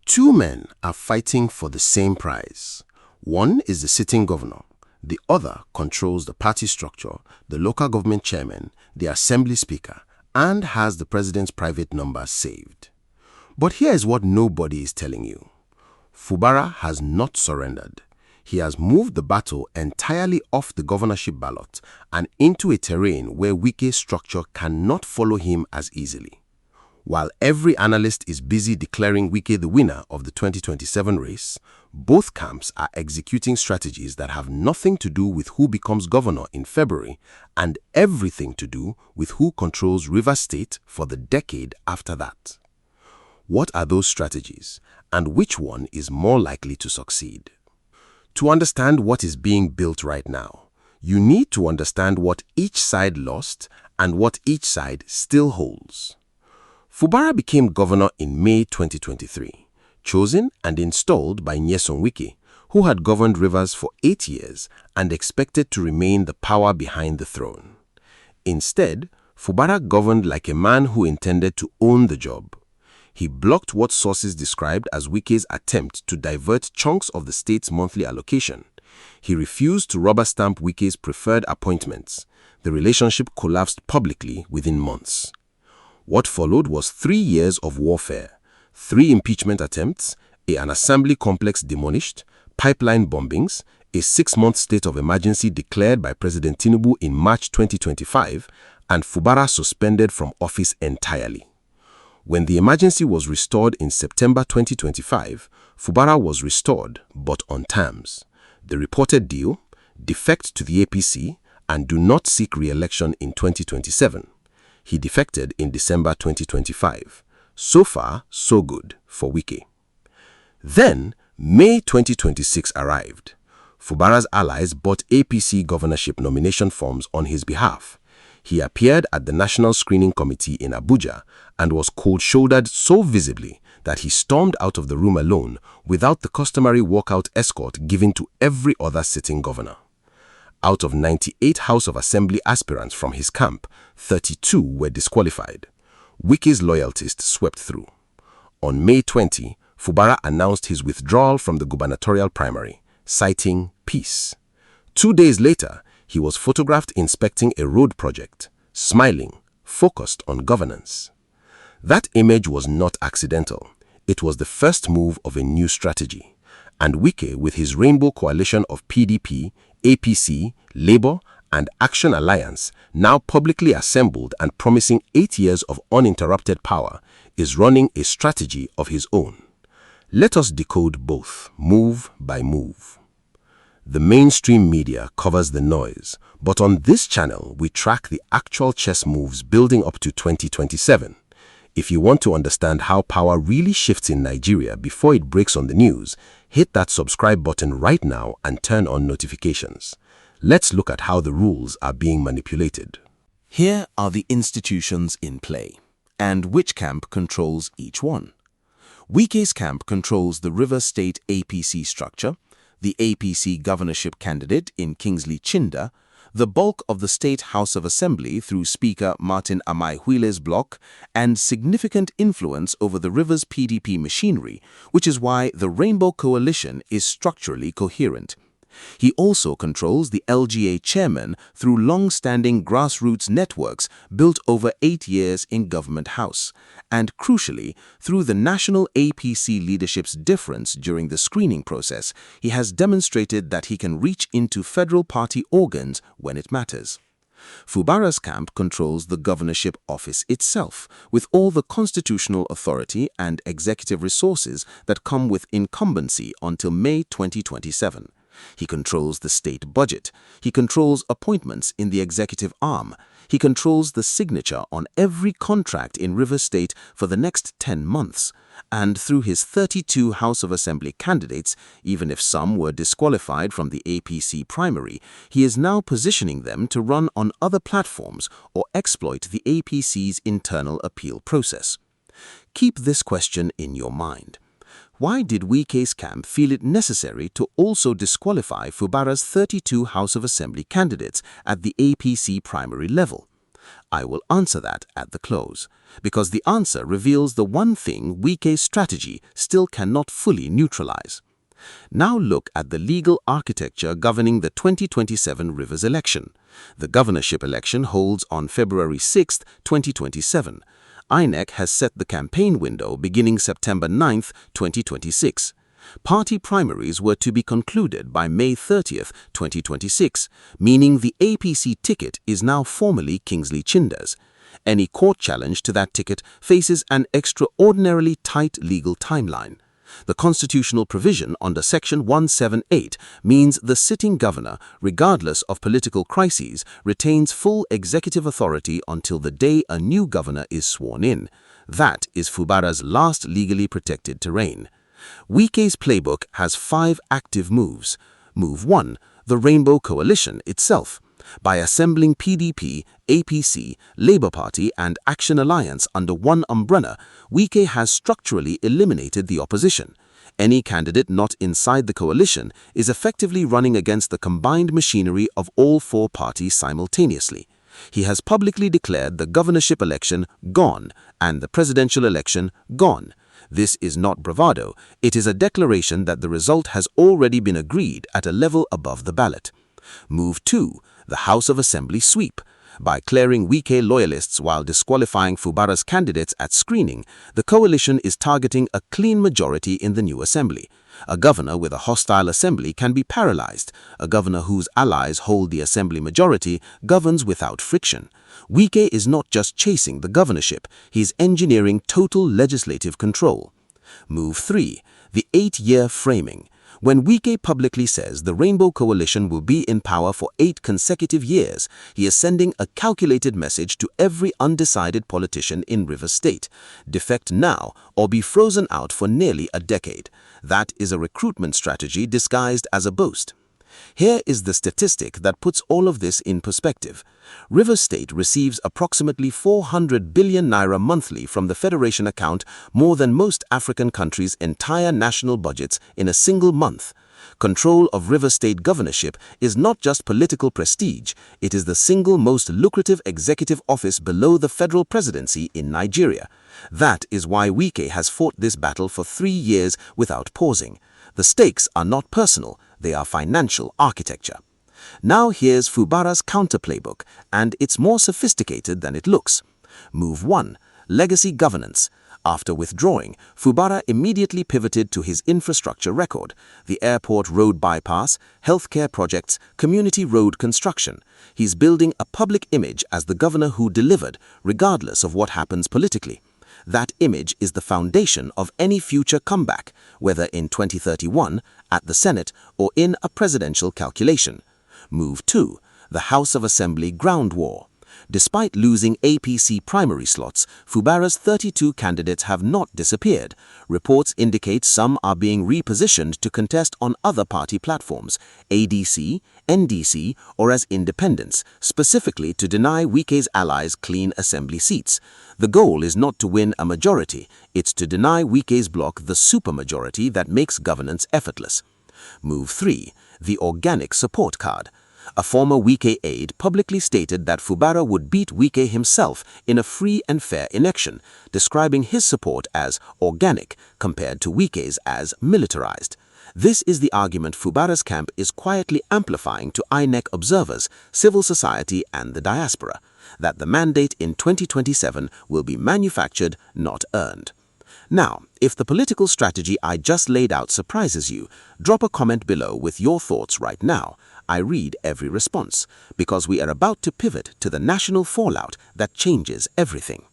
Two men are fighting for the same prize. One is the sitting governor. The other controls the party structure, the local government chairman, the assembly speaker, and has the president's private number saved. But here is what nobody is telling you. Fubara has not surrendered. He has moved the battle entirely off the governorship ballot and into a terrain where Wike's structure cannot follow him as easily. While every analyst is busy declaring Wike the winner of the 2027 race, both camps are executing strategies that have nothing to do with who becomes governor in February and everything to do with who controls Rivers State for the decade after that. What are those strategies, and which one is more likely to succeed? To understand what is being built right now, you need to understand what each side lost and what each side still holds. Fubara became governor in May 2023, chosen and installed by Nyesom Wike, who had governed Rivers for 8 years and expected to remain the power behind the throne. Instead, Fubara governed like a man who intended to own the job. He blocked what sources described as Wike's attempt to divert chunks of the state's monthly allocation. He refused to rubber stamp Wike's preferred appointments. The relationship collapsed publicly within months. What followed was 3 years of warfare, 3 impeachment attempts, an assembly complex demolished, pipeline bombings, a 6-month state of emergency declared by President Tinubu in March 2025, and Fubara suspended from office entirely. When the emergency was restored in September 2025, Fubara was restored, but on terms. The reported deal: defect to the APC and do not seek re-election in 2027. He defected in December 2025. So far, so good for Wike. Then, May 2026 arrived. Fubara's allies bought APC governorship nomination forms on his behalf. He appeared at the National Screening Committee in Abuja and was cold-shouldered so visibly that he stormed out of the room alone without the customary walkout escort given to every other sitting governor. Out of 98 House of Assembly aspirants from his camp, 32 were disqualified. Wike's loyalists swept through. On May 20, Fubara announced his withdrawal from the gubernatorial primary, citing peace. 2 days later, he was photographed inspecting a road project, smiling, focused on governance. That image was not accidental. It was the first move of a new strategy. And Wike, with his rainbow coalition of PDP, APC, Labour, and Action Alliance, now publicly assembled and promising 8 years of uninterrupted power, is running a strategy of his own. Let us decode both, move by move. The mainstream media covers the noise, but on this channel we track the actual chess moves building up to 2027. If you want to understand how power really shifts in Nigeria before it breaks on the news, hit that subscribe button right now and turn on notifications. Let's look at how the rules are being manipulated. Here are the institutions in play, and which camp controls each one. Wike's camp controls the Rivers State APC structure, the APC governorship candidate in Kingsley Chinda, the bulk of the State House of Assembly through Speaker Martin Amaihuile's bloc, and significant influence over the Rivers PDP machinery, which is why the Rainbow Coalition is structurally coherent. He also controls the LGA chairman through long-standing grassroots networks built over 8 years in Government House, and crucially, through the national APC leadership's difference during the screening process, he has demonstrated that he can reach into federal party organs when it matters. Fubara's camp controls the governorship office itself, with all the constitutional authority and executive resources that come with incumbency until May 2027. He controls the state budget. He controls appointments in the executive arm. He controls the signature on every contract in Rivers State for the next 10 months. And through his 32 House of Assembly candidates, even if some were disqualified from the APC primary, he is now positioning them to run on other platforms or exploit the APC's internal appeal process. Keep this question in your mind. Why did Wike's camp feel it necessary to also disqualify Fubara's 32 House of Assembly candidates at the APC primary level? I will answer that at the close, because the answer reveals the one thing Wike's strategy still cannot fully neutralize. Now look at the legal architecture governing the 2027 Rivers election. The governorship election holds on February 6, 2027. INEC has set the campaign window beginning September 9, 2026. Party primaries were to be concluded by May 30, 2026, meaning the APC ticket is now formally Kingsley Chinda's. Any court challenge to that ticket faces an extraordinarily tight legal timeline. The constitutional provision under Section 178 means the sitting governor, regardless of political crises, retains full executive authority until the day a new governor is sworn in. That is Fubara's last legally protected terrain. Wike's playbook has 5 active moves. Move 1, the Rainbow Coalition itself. By assembling PDP, APC, Labour Party and Action Alliance under one umbrella, Wike has structurally eliminated the opposition. Any candidate not inside the coalition is effectively running against the combined machinery of all 4 parties simultaneously. He has publicly declared the governorship election gone and the presidential election gone. This is not bravado, it is a declaration that the result has already been agreed at a level above the ballot. Move 2, the House of Assembly sweep. By clearing Wike loyalists while disqualifying Fubara's candidates at screening, the coalition is targeting a clean majority in the new assembly. A governor with a hostile assembly can be paralyzed. A governor whose allies hold the assembly majority governs without friction. Wike is not just chasing the governorship, he is engineering total legislative control. Move 3, the 8-year framing. When Wike publicly says the Rainbow Coalition will be in power for 8 consecutive years, he is sending a calculated message to every undecided politician in Rivers State: defect now or be frozen out for nearly a decade. That is a recruitment strategy disguised as a boast. Here is the statistic that puts all of this in perspective. Rivers State receives approximately 400 billion naira monthly from the Federation account, more than most African countries' entire national budgets in a single month. Control of Rivers State governorship is not just political prestige, it is the single most lucrative executive office below the federal presidency in Nigeria. That is why Wike has fought this battle for 3 years without pausing. The stakes are not personal, they are financial architecture. Now here's Fubara's counter playbook, and it's more sophisticated than it looks. Move 1, legacy governance. After withdrawing, Fubara immediately pivoted to his infrastructure record: the airport road bypass, healthcare projects, community road construction. He's building a public image as the governor who delivered, regardless of what happens politically. That image is the foundation of any future comeback, whether in 2031, at the Senate, or in a presidential calculation. Move 2, the House of Assembly ground war. Despite losing APC primary slots, Fubara's 32 candidates have not disappeared. Reports indicate some are being repositioned to contest on other party platforms, ADC, NDC, or as independents, specifically to deny Wike's allies clean assembly seats. The goal is not to win a majority, it's to deny Wike's bloc the supermajority that makes governance effortless. Move 3, the organic support card. A former Wike aide publicly stated that Fubara would beat Wike himself in a free and fair election, describing his support as organic compared to Wike's as militarized. This is the argument Fubara's camp is quietly amplifying to INEC observers, civil society and the diaspora, that the mandate in 2027 will be manufactured, not earned. Now, if the political strategy I just laid out surprises you, drop a comment below with your thoughts right now. I read every response, because we are about to pivot to the national fallout that changes everything.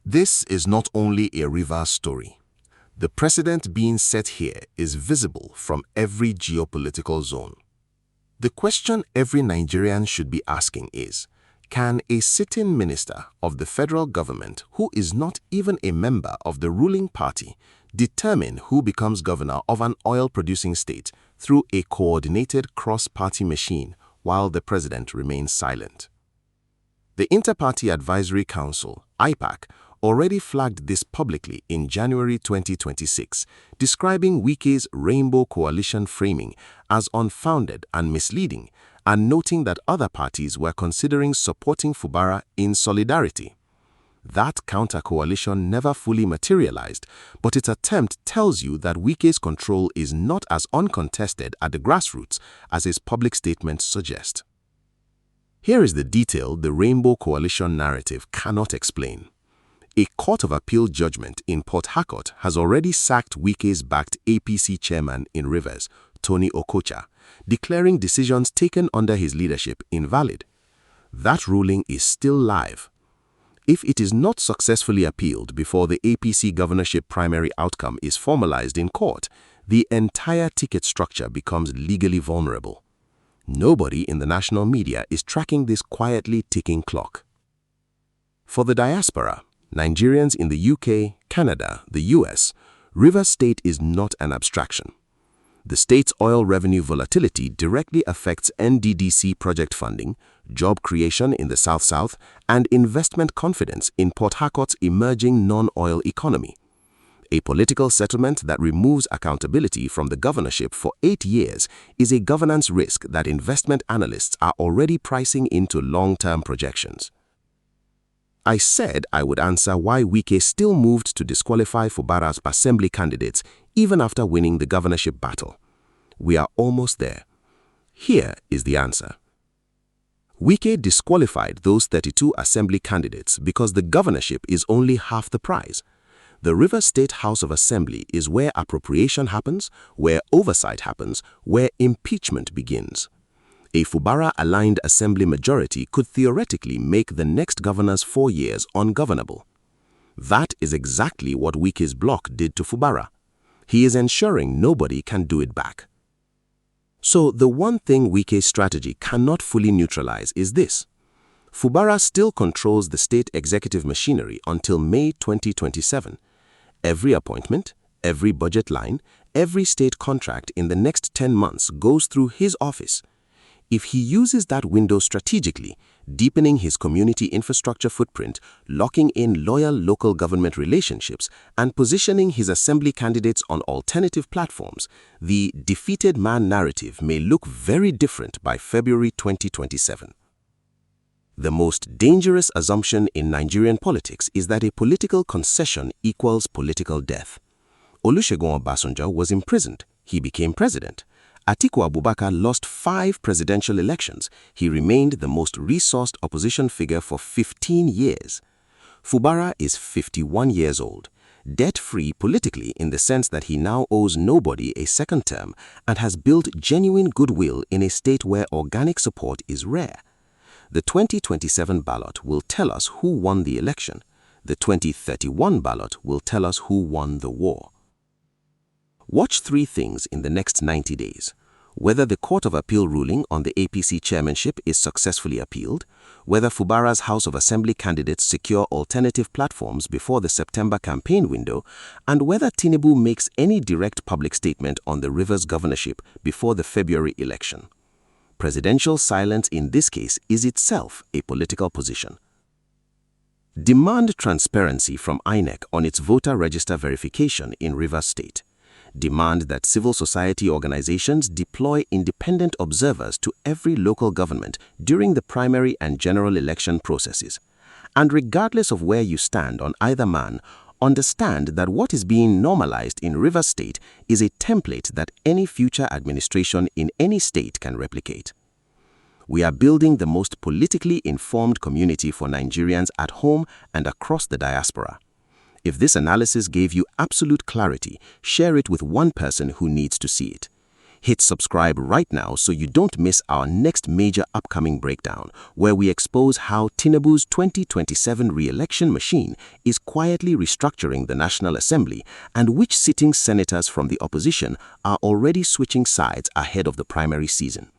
This is not only a Rivers story. The precedent being set here is visible from every geopolitical zone. The question every Nigerian should be asking is, can a sitting minister of the federal government who is not even a member of the ruling party determine who becomes governor of an oil-producing state through a coordinated cross-party machine while the president remains silent? The Inter-Party Advisory Council, IPAC, already flagged this publicly in January 2026, describing Wike's Rainbow Coalition framing as unfounded and misleading, and noting that other parties were considering supporting Fubara in solidarity. That counter-coalition never fully materialized, but its attempt tells you that Wike's control is not as uncontested at the grassroots as his public statements suggest. Here is the detail the Rainbow Coalition narrative cannot explain. A Court of Appeal judgment in Port Harcourt has already sacked Wike's backed APC chairman in Rivers, Tony Okocha, declaring decisions taken under his leadership invalid. That ruling is still live. If it is not successfully appealed before the APC governorship primary outcome is formalized in court, the entire ticket structure becomes legally vulnerable. Nobody in the national media is tracking this quietly ticking clock. For the diaspora, Nigerians in the UK, Canada, the US, Rivers State is not an abstraction. The state's oil revenue volatility directly affects NDDC project funding, job creation in the South-South, and investment confidence in Port Harcourt's emerging non-oil economy. A political settlement that removes accountability from the governorship for 8 years is a governance risk that investment analysts are already pricing into long-term projections. I said I would answer why Wike still moved to disqualify Fubara's assembly candidates even after winning the governorship battle. We are almost there. Here is the answer. Wike disqualified those 32 assembly candidates because the governorship is only half the prize. The Rivers State House of Assembly is where appropriation happens, where oversight happens, where impeachment begins. A Fubara-aligned assembly majority could theoretically make the next governor's 4 years ungovernable. That is exactly what Wike's bloc did to Fubara. He is ensuring nobody can do it back. So the one thing Wike's strategy cannot fully neutralize is this. Fubara still controls the state executive machinery until May 2027. Every appointment, every budget line, every state contract in the next 10 months goes through his office. If he uses that window strategically, deepening his community infrastructure footprint, locking in loyal local government relationships, and positioning his assembly candidates on alternative platforms, the defeated man narrative may look very different by February 2027. The most dangerous assumption in Nigerian politics is that a political concession equals political death. Olusegun Obasanjo was imprisoned. He became president. Atiku Abubakar lost 5 presidential elections. He remained the most resourced opposition figure for 15 years. Fubara is 51 years old, debt-free politically in the sense that he now owes nobody a second term and has built genuine goodwill in a state where organic support is rare. The 2027 ballot will tell us who won the election. The 2031 ballot will tell us who won the war. Watch 3 things in the next 90 days. Whether the Court of Appeal ruling on the APC chairmanship is successfully appealed, whether Fubara's House of Assembly candidates secure alternative platforms before the September campaign window, and whether Tinubu makes any direct public statement on the Rivers governorship before the February election. Presidential silence in this case is itself a political position. Demand transparency from INEC on its voter register verification in Rivers State. Demand that civil society organizations deploy independent observers to every local government during the primary and general election processes. And regardless of where you stand on either man, understand that what is being normalized in Rivers State is a template that any future administration in any state can replicate. We are building the most politically informed community for Nigerians at home and across the diaspora. If this analysis gave you absolute clarity, share it with one person who needs to see it. Hit subscribe right now so you don't miss our next major upcoming breakdown, where we expose how Tinubu's 2027 re-election machine is quietly restructuring the National Assembly and which sitting senators from the opposition are already switching sides ahead of the primary season.